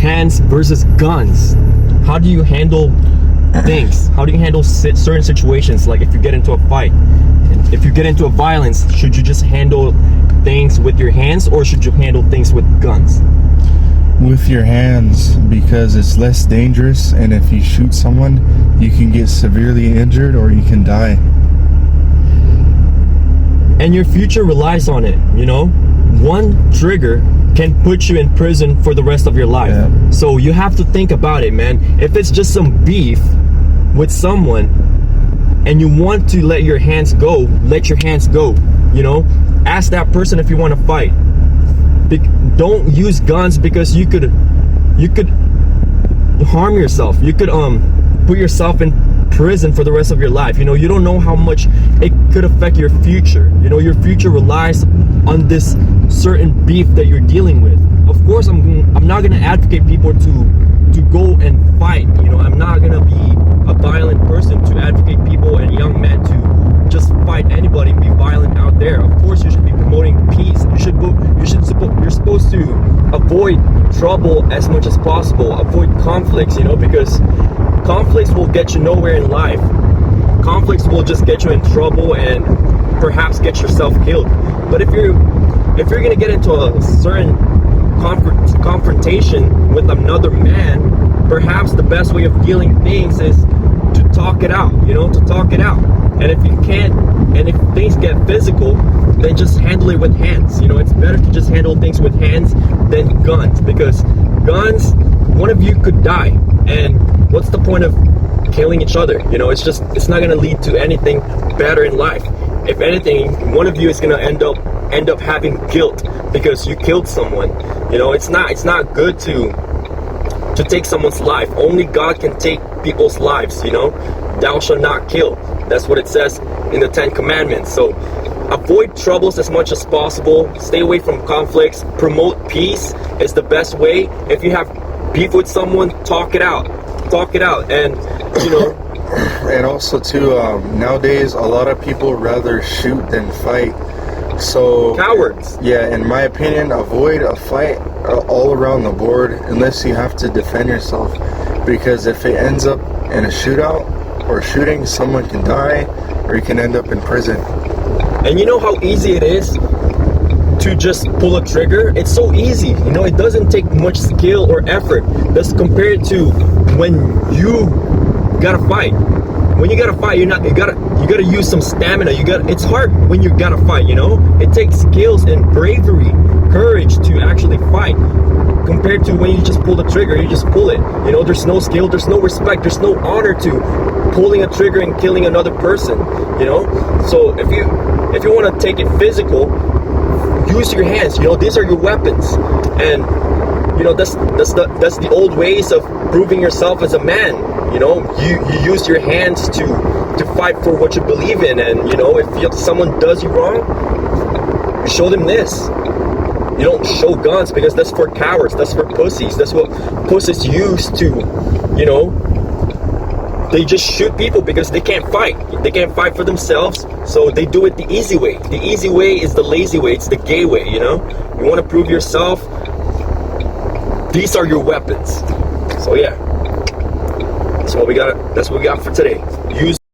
hands versus guns. How do you handle things? How do you handle certain situations? Like if you get into a fight, if you get into a violence, should you just handle things with your hands or should you handle things with guns? With your hands, because it's less dangerous, and if you shoot someone, you can get severely injured or you can die. And your future relies on it, you know? One trigger can put you in prison for the rest of your life. Yeah. So you have to think about it, man. If it's just some beef with someone and you want to let your hands go, let your hands go, you know? Ask that person if you want to fight. Don't use guns, because you could harm yourself. You could put yourself in prison for the rest of your life. You know, you don't know how much it could affect your future. You know, your future relies on this certain beef that you're dealing with. Of course, I'm not gonna advocate people to go and fight. You know, I'm not gonna be a violent person to advocate people and young men to just fight anybody and be violent out there. Of course, you should be promoting peace. You're supposed to avoid trouble as much as possible. Avoid conflicts, you know, because conflicts will get you nowhere in life. Conflicts will just get you in trouble and perhaps get yourself killed. But if you're gonna get into a certain confrontation with another man, perhaps the best way of dealing things is to talk it out, you know, to talk it out. And if you can't, and if things get physical, then just handle it with hands. You know, it's better to just handle things with hands than guns, because guns, one of you could die, and what's the point of killing each other? You know, it's not gonna lead to anything better in life. If anything, one of you is gonna end up having guilt because you killed someone. You know, it's not good to take someone's life. Only God can take people's lives, you know. Thou shalt not kill. That's what it says in the 10 Commandments. So avoid troubles as much as possible. Stay away from conflicts. Promote peace is the best way. If you have beef with someone, talk it out. Talk it out. And, you know. And also, too, nowadays, a lot of people rather shoot than fight. So cowards. Yeah, in my opinion, avoid a fight all around the board unless you have to defend yourself. Because if it ends up in a shootout or shooting, someone can die or you can end up in prison. And you know how easy it is to just pull a trigger? It's so easy. You know, it doesn't take much skill or effort. That's compared to when you gotta fight. When you gotta fight, you gotta use some stamina. It's hard when you gotta fight, you know? It takes skills and bravery, courage to actually fight. Compared to when you just pull the trigger, you just pull it. You know, there's no skill, there's no respect, there's no honor to pulling a trigger and killing another person, you know? So if you want to take it physical, use your hands. You know, these are your weapons. And you know, that's the old ways of proving yourself as a man. You know, you use your hands to fight for what you believe in. And you know, if someone does you wrong, you show them this. You don't show guns, because that's for cowards, that's for pussies. That's what pussies use to, you know, they just shoot people because they can't fight. They can't fight for themselves, so they do it the easy way. The easy way is the lazy way, it's the gay way, you know? You want to prove yourself, these are your weapons. So yeah, that's what we got for today. Use